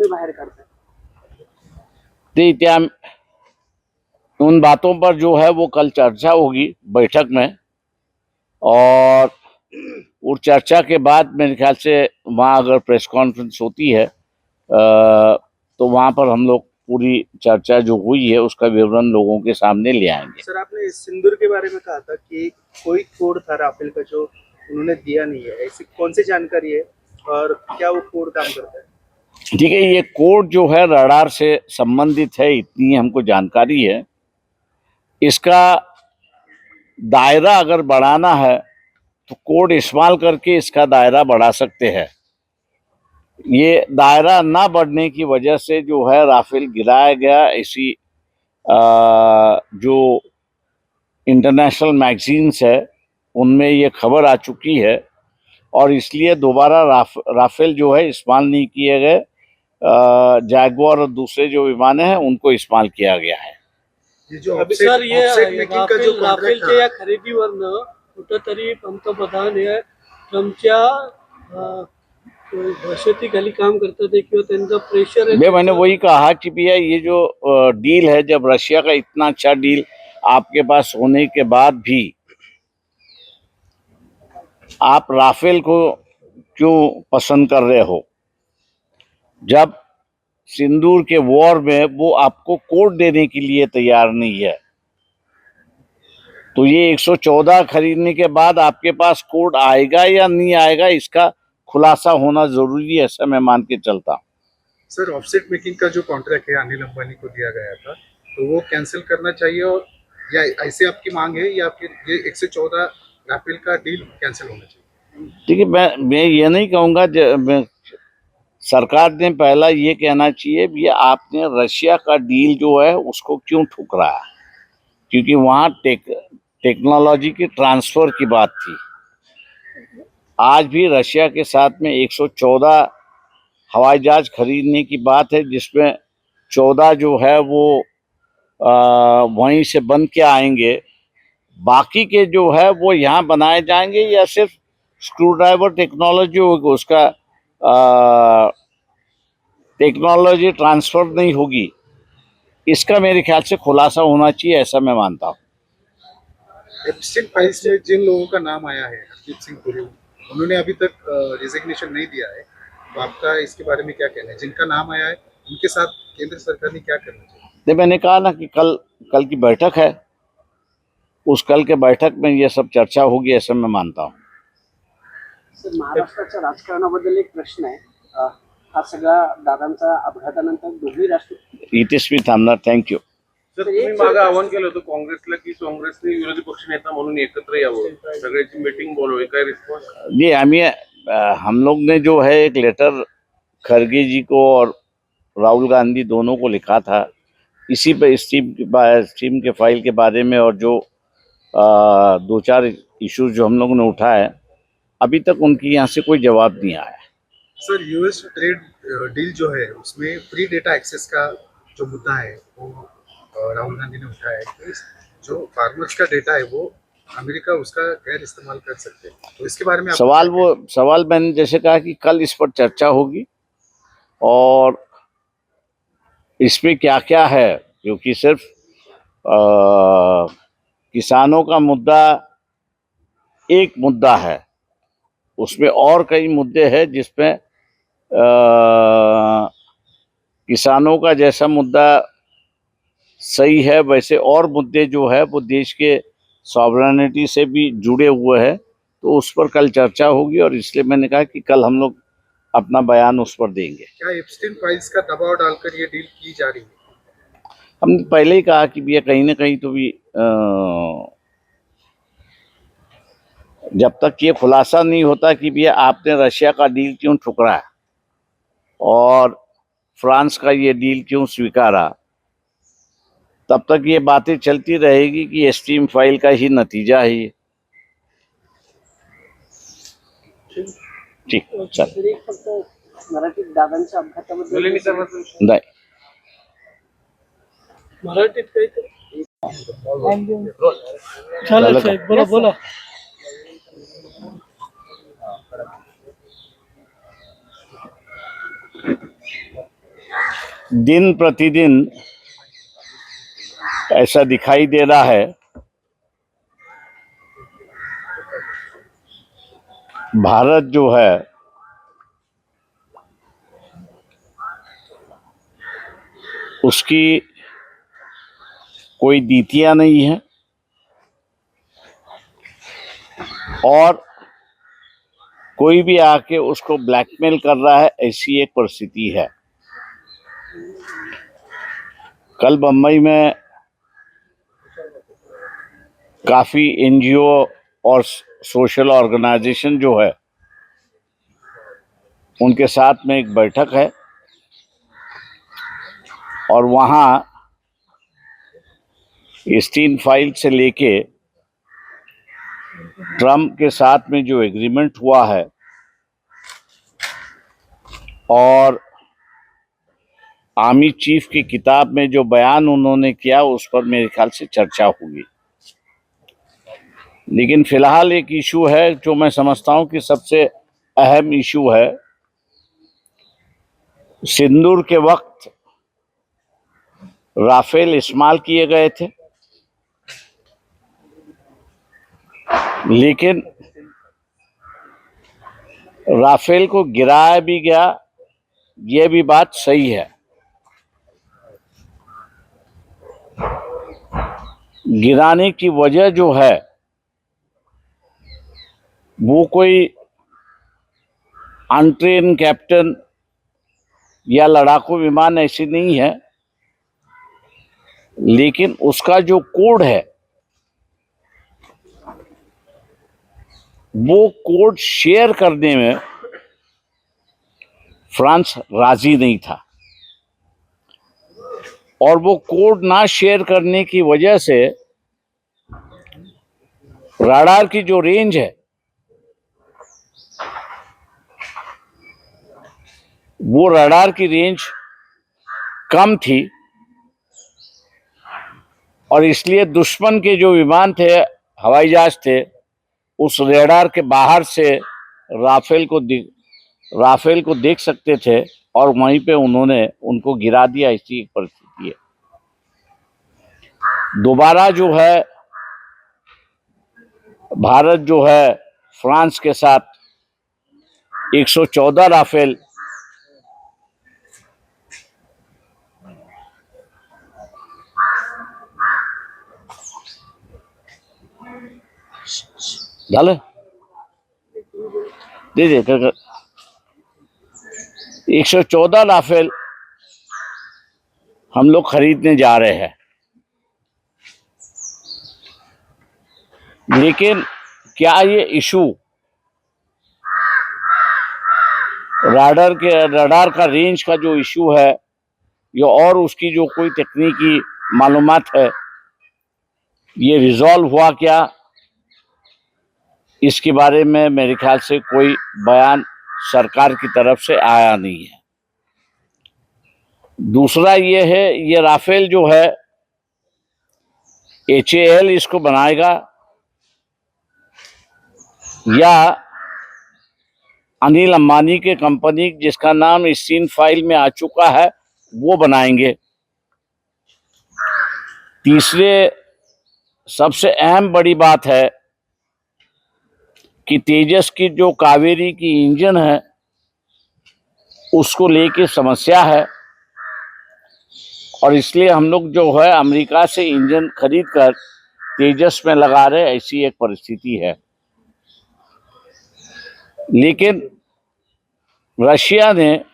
तुम्ही बाहेर काढताय? ते त्या उन बातों पर जो है वो कल चर्चा होगी बैठक में, और उस चर्चा के बाद मेरे ख्याल से वहाँ अगर प्रेस कॉन्फ्रेंस होती है तो वहाँ पर हम लोग पूरी चर्चा जो हुई है उसका विवरण लोगों के सामने ले आएंगे। सर, आपने सिंदूर के बारे में कहा था कि कोई कोड था राफेल का जो उन्होंने दिया नहीं है, ऐसी कौन सी जानकारी है और क्या वो कोड काम करता है? ठीक है, ये कोड जो है रडार से संबंधित है, इतनी हमको जानकारी है। इसका दायरा अगर बढ़ाना है तो कोड इस्तेमाल करके इसका दायरा बढ़ा सकते हैं। ये दायरा ना बढ़ने की वजह से जो है राफेल गिराया गया, ऐसी जो इंटरनेशनल मैगजीन्स है उनमें ये खबर आ चुकी है, और इसलिए दोबारा राफेल जो है इस्तेमाल नहीं किए गए। जैगुआर और दूसरे जो विमान हैं उनको इस्तेमाल किया गया है। ये जो सर, ये राफेलच्या या खरेदीवरनं कुठंतरी पंतप्रधान हे ट्रम्पच्या दहशतीखाली काम करतात किंवा त्यांचं प्रेशर आहे। मैंने वही कहा कि भैया ये जो डील है, जब रशिया का इतना अच्छा डील आपके पास होने के बाद भी आप राफेल को क्यों पसंद कर रहे हो, जब सिंदूर के वॉर में वो आपको कोड देने के लिए तैयार नहीं है। तो ये 114 खरीदने के बाद आपके पास कोड आएगा या नहीं आएगा, इसका खुलासा होना जरूरी है, ऐसा मैं मान के चलता हूँ। सर, ऑफसेट मेकिंग का जो कॉन्ट्रैक्ट है अनिल अंबानी को दिया गया था, तो वो कैंसिल करना चाहिए, और या ऐसे आपकी मांग है, या फिर ये 114 राफेल का डील कैंसिल होना चाहिए? देखिए, मैं ये नहीं कहूँगा, सरकार ने पहला ये कहना चाहिए भी आपने रशिया का डील जो है उसको क्यों ठुकराया, क्योंकि वहाँ टेक्नोलॉजी की ट्रांसफर की बात थी। आज भी रशिया के साथ में 114 हवाई जहाज खरीदने की बात है, जिसमें 14 जो है वो वहीं से बन के आएंगे, बाकी के जो है वो यहाँ बनाए जाएंगे, या सिर्फ स्क्रू ड्राइवर टेक्नोलॉजी होगी, उसका टेक्नोलॉजी ट्रांसफर नहीं होगी। इसका मेरे ख्याल से खुलासा होना चाहिए, ऐसा मैं मानता हूँ। एप्स्टीन फाइल्स में जिन लोगों का नाम आया है, हरदीप सिंह पुरी, उन्होंने अभी तक रिजिग्नेशन नहीं दिया है, तो आपका इसके बारे में क्या कहना है? जिनका नाम आया है उनके साथ केंद्र सरकार ने क्या करना चाहिए? मैंने कहा ना कि कल की बैठक है, उस कल के बैठक में ये सब चर्चा होगी, ऐसा मैं मानता हूँ। सर, महाराष्ट्राच्या राजकारणाबद्दल एक प्रश्न आहे। हा सगळा दादांचा अपघातानंतर दोन्ही राष्ट्र इथेच मी थांबणार। थँक्यू। सर, तुम्ही मागे आवाहन केलं होतं काँग्रेसला की काँग्रेसने विरोधी पक्षनेता म्हणून एकत्र यावं, सगळ्याची मीटिंग बोलवावी, काय रिस्पॉन्स? जी, हम लोग ने जो है एक लेटर खरगे जी को और राहुल गांधी दोनों को लिखा था, इसी पे स्टीम के फाइल के बारे में, और जो 2-4 इश्यूज जो हम लोगों ने उठाए, अभी तक उनकी यहाँ से कोई जवाब नहीं आया। सर, यूएस ट्रेड डील जो है उसमें फ्री डेटा एक्सेस का जो मुद्दा है वो राहुल गांधी ने उठाया है। जो फार्मर्स का डेटा है वो अमेरिका उसका गैर इस्तेमाल कर सकते हैं, तो इसके बारे में सवाल मैंने जैसे कहा कि कल इस पर चर्चा होगी, और इसमें क्या क्या है, क्योंकि सिर्फ किसानों का मुद्दा एक मुद्दा है, उसमें और कई मुद्दे हैं, जिसमें किसानों का जैसा मुद्दा सही है, वैसे और मुद्दे जो है वो देश के सॉवरेनिटी से भी जुड़े हुए हैं, तो उस पर कल चर्चा होगी, और इसलिए मैंने कहा कि कल हम लोग अपना बयान उस पर देंगे। क्या एप्स्टीन फाइल्स का दबाव डालकर ये डील की जा रही है? हमने पहले ही कहा कि भैया कहीं ना कहीं तो भी जब तक ये खुलासा नहीं होता कि भैया आपने रशिया का डील क्यों ठुकराया और फ्रांस का ये डील क्यों स्वीकारा, तब तक ये बातें चलती रहेगी कि स्टीम फाइल का ही नतीजा है ये। ठीक, चल। मराठीत दादांच्या अपघाताबद्दल नाही, मराठीत काहीतरी चालेल साहेब, बोला। दिन प्रतिदिन ऐसा दिखाई दे रहा है, भारत जो है उसकी कोई नीतियां नहीं है और कोई भी आके उसको ब्लैकमेल कर रहा है, ऐसी एक परिस्थिति है। कल बम्बई में काफी एनजीओ और सोशल ऑर्गेनाइजेशन जो है उनके साथ में एक बैठक है और वहाँ स्टीन फाइल से लेके ट्रम्प के साथ में जो एग्रीमेंट हुआ है और आर्मी चीफ की किताब में जो बयान उन्होंने किया उस पर मेरे ख्याल से चर्चा होगी। लेकिन फिलहाल एक इशू है जो मैं समझता हूं कि सबसे अहम इशू है। सिंदूर के वक्त राफेल इस्तेमाल किए गए थे, लेकिन राफेल को गिराया भी गया, ये भी बात सही है। गिराने की वजह जो है वो कोई अनट्रेन कैप्टन या लड़ाकू विमान ऐसी नहीं है, लेकिन उसका जो कोड है वो कोड शेयर करने में फ्रांस राजी नहीं था और वो कोड ना शेयर करने की वजह से राडार की जो रेंज है वो राडार की रेंज कम थी और इसलिए दुश्मन के जो विमान थे, हवाई जहाज थे, उस रेडार के बाहर से राफेल को देख सकते थे और वहीं पे उन्होंने उनको गिरा दिया। ऐसी एक परिस्थिति है। दोबारा जो है भारत जो है फ्रांस के साथ 114 राफेल डाले दे 114 राफेल हम लोग खरीदने जा रहे हैं। लेकिन क्या ये इशू रडार का रेंज का जो इशू है या और उसकी जो कोई तकनीकी मालूमात है, ये रिजॉल्व हुआ क्या, इसके बारे में मेरे ख्याल से कोई बयान सरकार की तरफ से आया नहीं है। दूसरा ये है, ये राफेल जो है HAL इसको बनाएगा या अनिल अंबानी के कंपनी जिसका नाम स्टीन फाइल में आ चुका है वो बनाएंगे। तीसरे सबसे अहम बड़ी बात है कि तेजस की जो कावेरी की इंजन है उसको लेके समस्या है और इसलिए हम लोग जो है अमेरिका से इंजन खरीद कर तेजस में लगा रहे, ऐसी एक परिस्थिति है। लेकिन रशिया ने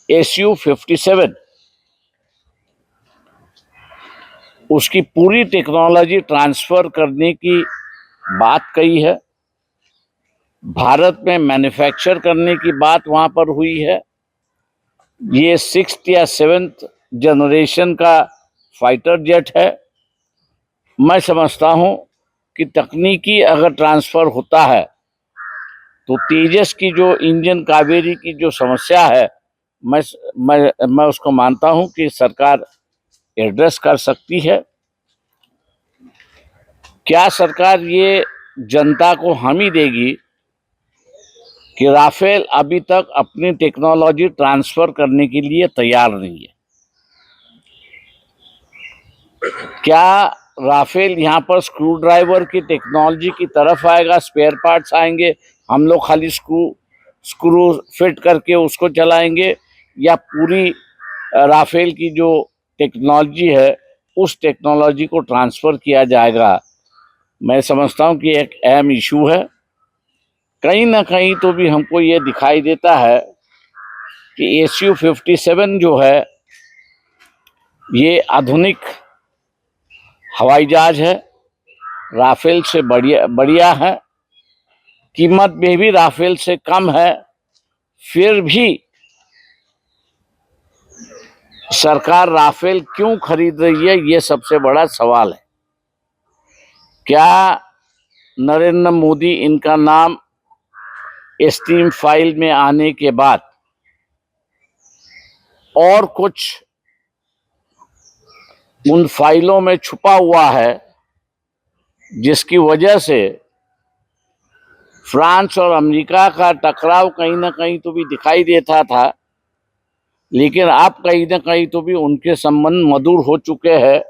Su-57 उसकी पूरी टेक्नोलॉजी ट्रांसफर करने की बात कही है, भारत में मैन्युफैक्चर करने की बात वहां पर हुई है। ये 6th या 7th जनरेशन का फाइटर जेट है। मैं समझता हूं कि तकनीकी अगर ट्रांसफर होता है तो तेजस की जो इंजन कावेरी की जो समस्या है, मैं उसको मानता हूं कि सरकार एड्रेस कर सकती है। क्या सरकार ये जनता को हामी देगी कि राफेल अभी तक अपनी टेक्नोलॉजी ट्रांसफर करने के लिए तैयार नहीं है। क्या राफेल यहाँ पर स्क्रू ड्राइवर की टेक्नोलॉजी की तरफ आएगा, स्पेयर पार्ट्स आएंगे, हम लोग खाली स्क्रू फिट करके उसको चलाएंगे, या पूरी राफेल की जो टेक्नोलॉजी है उस टेक्नोलॉजी को ट्रांसफर किया जाएगा? मैं समझता हूँ कि एक अहम इशू है। कहीं ना कहीं तो भी हमको ये दिखाई देता है कि SU-57 जो है ये आधुनिक हवाई जहाज है, राफेल से बढ़िया है, कीमत में भी राफेल से कम है, फिर भी सरकार राफेल क्यों खरीद रही है, ये सबसे बड़ा सवाल है। क्या नरेंद्र मोदी इनका नाम एस्टीम फाइल में आने के बाद और कुछ उन फाइलों में छुपा हुआ है जिसकी वजह से फ्रांस और अमेरिका का टकराव कहीं ना कहीं तो भी दिखाई देता था, लेकिन अब कहीं ना कहीं तो भी उनके संबंध मधुर हो चुके हैं।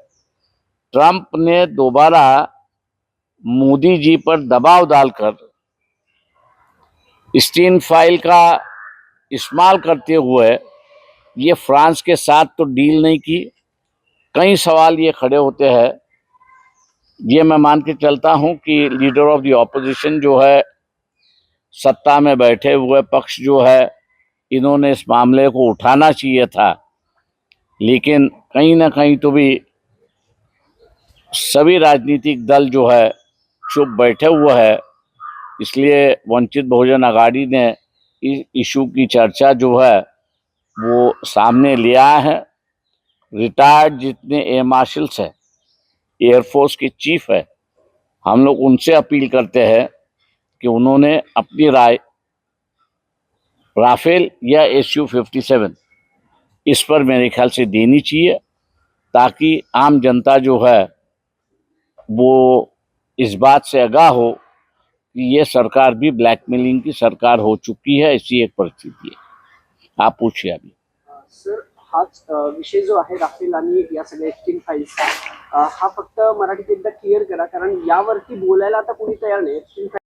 ट्रंप ने दोबारा मोदी जी पर दबाव डालकर स्टीन फाइल का इस्तेमाल करते हुए ये फ्रांस के साथ तो डील नहीं की। कई सवाल ये खड़े होते हैं। ये मैं मान के चलता हूं कि लीडर ऑफ द ऑपोजिशन जो है, सत्ता में बैठे हुए पक्ष जो है, इन्होंने इस मामले को उठाना चाहिए था, लेकिन कहीं ना कहीं तो भी सभी राजनीतिक दल जो है चुप बैठे हुए हैं। इसलिए वंचित बहुजन आघाड़ी ने इस इशू की चर्चा जो है वो सामने लिया है। रिटायर्ड जितने एयर मार्शल्स है, एयरफोर्स के चीफ है, हम लोग उनसे अपील करते हैं कि उन्होंने अपनी राय राफेल या SU-57 इस पर मेरे ख्याल से देनी चाहिए, ताकि आम जनता जो है वो इस बात से आगाह हो कि ये सरकार भी ब्लैकमेलिंग की सरकार हो चुकी है। ऐसी एक परिस्थिति है। आप पूछिए अभी। सर, हाच विषय जो आहे राफेल आणि या सगळ्या एस्टीम फाईल्स, हा फक्त मराठीत एकदा क्लिअर करा, कारण यावरती बोलायला आता कोणी तयार नाही.